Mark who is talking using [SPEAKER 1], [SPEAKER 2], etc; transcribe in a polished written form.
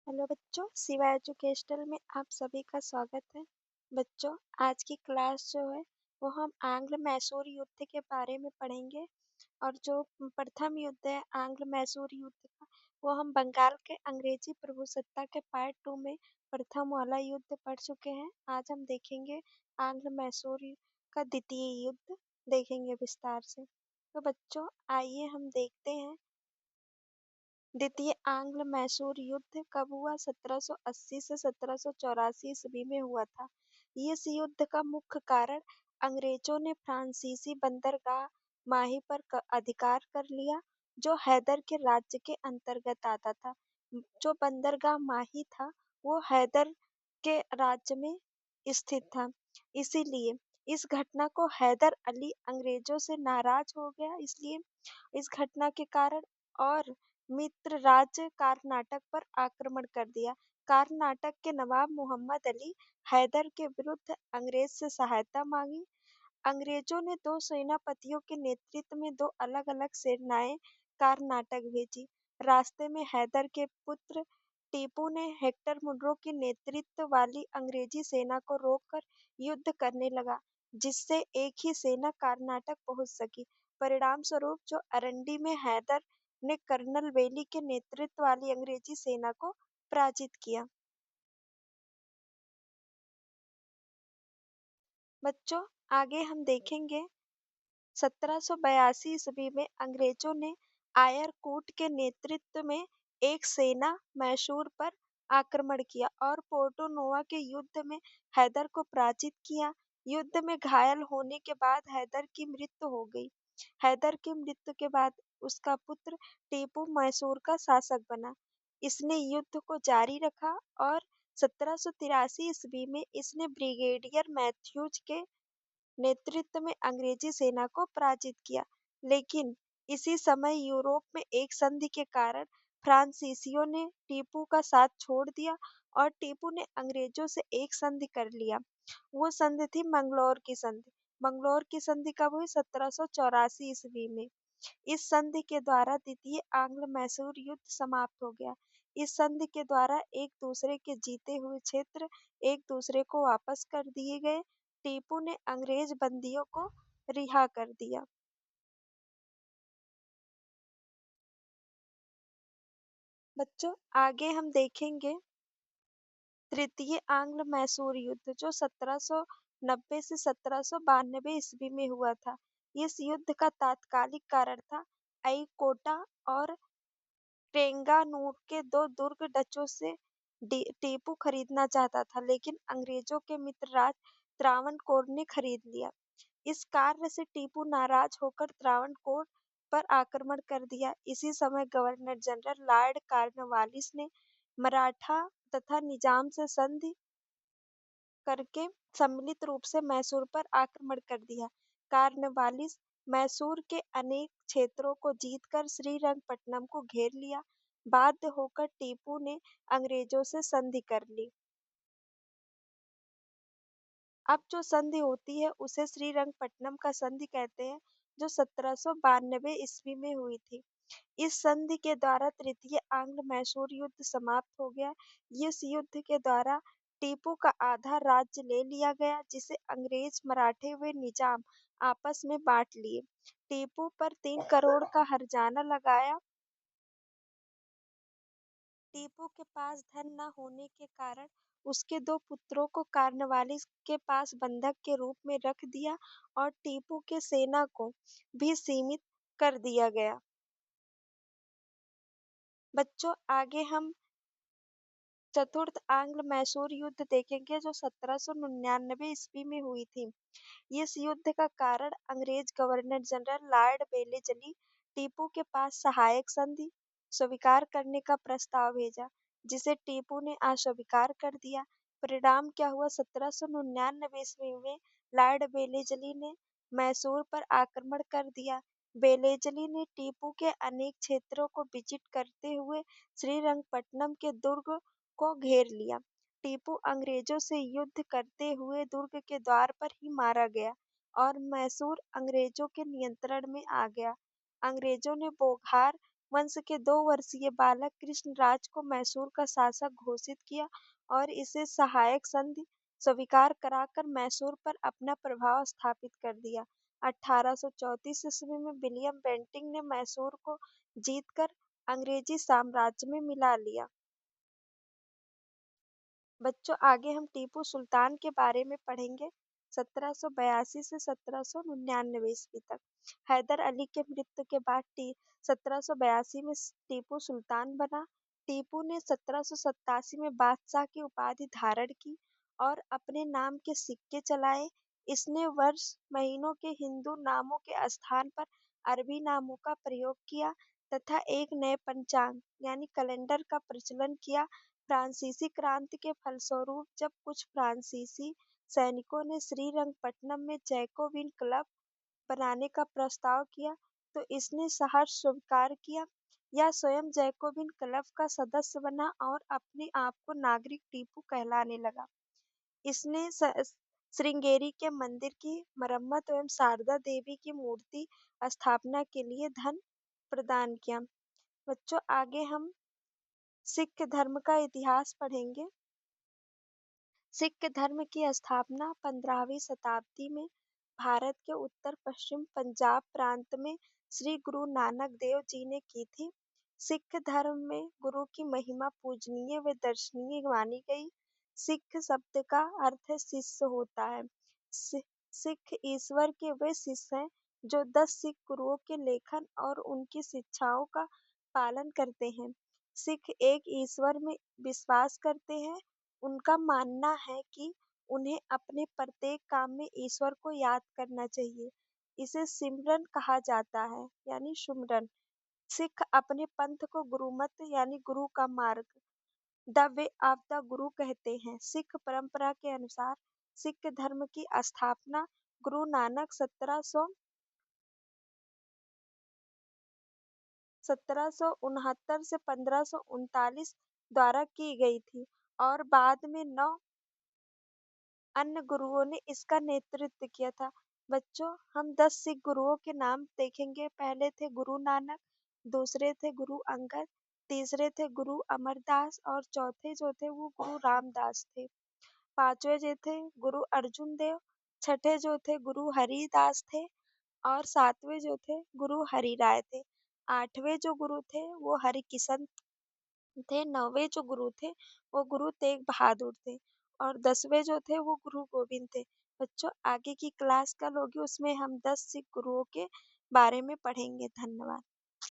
[SPEAKER 1] Hello बच्चों, Shiva educational में आप सभी का स्वागत है। बच्चों, आज की क्लास जो है वो हम आंग्ल मैसूर युद्ध के बारे में पढ़ेंगे। और जो प्रथम युद्ध है आंग्ल मैसूर युद्ध का, वो हम बंगाल के अंग्रेजी प्रभुसत्ता के पार्ट 2 में प्रथम वाला युद्ध पढ़ चुके हैं। आज हम देखेंगे आंग्ल मैसूर का द्वितीय युद्ध, देखेंगे विस्तार से। तो बच्चों, आइए हम देखते हैं द्वितीय आंग्ल मैसूर युद्ध कब हुआ। 1780 से 1784 ईस्वी में हुआ था। इस युद्ध का मुख्य कारण अंग्रेजों ने फ्रांसीसी बंदरगाह माही पर अधिकार कर लिया, जो हैदर के राज्य के अंतर्गत आता था। जो बंदरगाह माही था वो हैदर के राज्य में स्थित था। इसीलिए इस घटना को हैदर अली अंग्रेजों से नाराज हो गया, इसलिए इस घटना के कारण और मित्र राज्य कर्नाटक पर आक्रमण कर दिया। कर्नाटक के नवाब मोहम्मद अली हैदर के विरुद्ध अंग्रेज से सहायता मांगी। अंग्रेजों ने दो सेनापतियों के नेतृत्व में दो अलग-अलग सेनाएं कर्नाटक भेजी। रास्ते में हैदर के पुत्र टीपू ने हेक्टर मुनरो के नेतृत्व वाली अंग्रेजी सेना को रोककर युद्ध करने लगा, जिससे एक ही सेना कर्नाटक पहुंच सकी। परिणाम स्वरूप जो अरंडी में हैदर ने कर्नल वेली के नेतृत्व वाली अंग्रेजी सेना को पराजित किया। बच्चों, आगे हम देखेंगे 1782 ईस्वी में अंग्रेजों ने आयर कूट के नेतृत्व में एक सेना मैसूर पर आक्रमण किया और पोर्टो नोवा के युद्ध में हैदर को पराजित किया। युद्ध में घायल होने के बाद हैदर की मृत्यु हो गई। हैदर की मृत्यु के बाद उसका पुत्र टीपू मैसूर का शासक बना। इसने युद्ध को जारी रखा और 1783 ईस्वी में इसने ब्रिगेडियर मैथ्यूज के नेतृत्व में अंग्रेजी सेना को पराजित किया। लेकिन इसी समय यूरोप में एक संधि के कारण फ्रांसीसियों ने टीपू का साथ छोड़ दिया और टीपू ने अंग्रेजों से एक संधि कर लिया। वो संधि थी मंगलौर की संधि। मंगलौर की संधि कब हुई? 1784 ईस्वी में। इस संधि के द्वारा द्वितीय आंग्ल मैसूर युद्ध समाप्त हो गया। इस संधि के द्वारा एक दूसरे के जीते हुए क्षेत्र एक दूसरे को वापस कर दिए गए। टीपू ने अंग्रेज बंदियों को रिहा कर दिया। बच्चों, आगे हम देखेंगे तृतीय आंग्ल मैसूर युद्ध, जो 1790 से 1792 ईस्वी में हुआ था। इस युद्ध का तात्कालिक कारण था अईकोटा और टेंगानूर के दो दुर्ग डचों से टीपू खरीदना चाहता था, लेकिन अंग्रेजों के मित्र राज त्रावणकोर ने खरीद लिया। इस कार्य से टीपू नाराज होकर त्रावणकोर पर आक्रमण कर दिया। इसी समय गवर्नर जनरल लॉर्ड कॉर्नवालिस ने मराठा तथा निजाम से संधि करके सम्मिलित रूप से मैसूर पर आक्रमण कर दिया। कॉर्नवालिस मैसूर के अनेक क्षेत्रों को जीतकर श्रीरंगपट्टनम को घेर लिया। बाध्य होकर टीपू ने अंग्रेजों से संधि कर ली। अब जो संधि होती है उसे श्रीरंगपट्टनम का संधि कहते हैं, जो 1792 ईस्वी में हुई थी। इस संधि के द्वारा तृतीय आंग्ल मैसूर युद्ध समाप्त हो गया। इस युद्ध के द्वारा टीपू का आधा राज्य ले लिया गया, जिसे अंग्रेज मराठे व निजाम आपस में बांट लिए। टीपू पर 3 करोड़ का हर्जाना लगाया। टीपू के पास धन न होने के कारण उसके दो पुत्रों को कॉर्नवालिस के पास बंधक के रूप में रख दिया और टीपू के सेना को भी सीमित कर दिया गया। बच्चों, आगे हम चतुर्थ आंग्ल मैसूर युद्ध देखेंगे, जो 1799 ईस्वी में हुई थी। इस युद्ध का कारण अंग्रेज governor general Lord Wellesley Tipu के पास सहायक संधि स्वीकार करने का प्रस्ताव भेजा, जिसे टीपू ने अस्वीकार कर दिया। परिणाम क्या हुआ? 1799 ईस्वी में लॉर्ड वेलेस्ली ने मैसूर पर आक्रमण कर दिया। वेलेस्ली ने टीपू के अनेक क्षेत्रों को विजिट करते हुए श्रीरंगपट्टनम के दुर्ग को घेर लिया। टीपू अंग्रेजों से युद्ध करते हुए दुर्ग के द्वार पर ही मारा गया और मैसूर अंग्रेजों के नियंत्रण में आ गया। अंग्रेजों ने बोघार वंश के 2 वर्षीय बालक कृष्णराज को मैसूर का शासक घोषित किया और इसे सहायक संधि स्वीकार कराकर मैसूर पर अपना प्रभाव स्थापित कर दिया। 1834 ईस्वी में विलियम बेंटिंक ने मैसूर को जीतकर अंग्रेजी साम्राज्य में मिला लिया। बच्चों आगे हम टीपू सुल्तान के बारे में पढ़ेंगे। 1782 से 1799 ईस्वी तक हैदर अली के मृत्यु के बाद 1782 में टीपू सुल्तान बना। टीपू ने 1787 में बादशाह की उपाधि धारण की और अपने नाम के सिक्के चलाए। इसने वर्ष महीनों के हिंदू नामों के स्थान पर अरबी नामों का प्रयोग किया तथा एक नए पंचांग यानी कैलेंडर का प्रचलन किया। फ्रांसीसी क्रांति के फलस्वरूप जब कुछ फ्रांसीसी सैनिकों ने श्रीरंगपट्टनम में जैकोबिन क्लब बनाने का प्रस्ताव किया तो इसने सहर्ष स्वीकार किया। यह स्वयं जैकोबिन क्लब का सदस्य बना और अपने आप को नागरिक टीपू कहलाने लगा। इसने श्रृंगेरी के मंदिर की मरम्मत एवं शारदा देवी की मूर्ति स्थापना के लिए धन प्रदान किया। बच्चों आगे हम सिख धर्म का इतिहास पढ़ेंगे। सिख धर्म की स्थापना 15वीं शताब्दी में भारत के उत्तर पश्चिम पंजाब प्रांत में श्री गुरु नानक देव जी ने की थी। सिख धर्म में गुरु की महिमा पूजनीय व दर्शनीय मानी गई। सिख शब्द का अर्थ शिष्य होता है। सिख ईश्वर के वे शिष्य हैं जो 10 सिख गुरुओं के लेखन और उनकी शिक्षाओं का पालन करते हैं। सिख एक ईश्वर में विश्वास करते हैं। उनका मानना है कि उन्हें अपने प्रत्येक काम में ईश्वर को याद करना चाहिए। इसे सिमरन कहा जाता है यानी सुमरन। सिख अपने पंथ को गुरुमत यानी गुरु का मार्ग द वे ऑफ द गुरु कहते हैं। सिख परंपरा के अनुसार सिख धर्म की स्थापना गुरु नानक 1769 से 1539 द्वारा की गई थी और बाद में 9 अन्य गुरुओं ने इसका नेतृत्व किया था। बच्चों हम 10 सिख गुरुओं के नाम देखेंगे। पहले थे गुरु नानक, दूसरे थे गुरु अंगद, तीसरे थे गुरु अमरदास और चौथे जो थे वो गुरु रामदास थे। पांचवे जो थे गुरु अर्जुन देव, छठे जो थे गुरु हरिदास थे और सातवें जो थे गुरु हरिराय थे। आठवें जो गुरु थे वो हरिकिशन थे। नौवे जो गुरु थे वो गुरु तेग बहादुर थे और 10वें जो थे वो गुरु गोविंद थे। बच्चों आगे की क्लास कल होगी उसमें हम 10 सिख गुरुओं के बारे में पढ़ेंगे। धन्यवाद।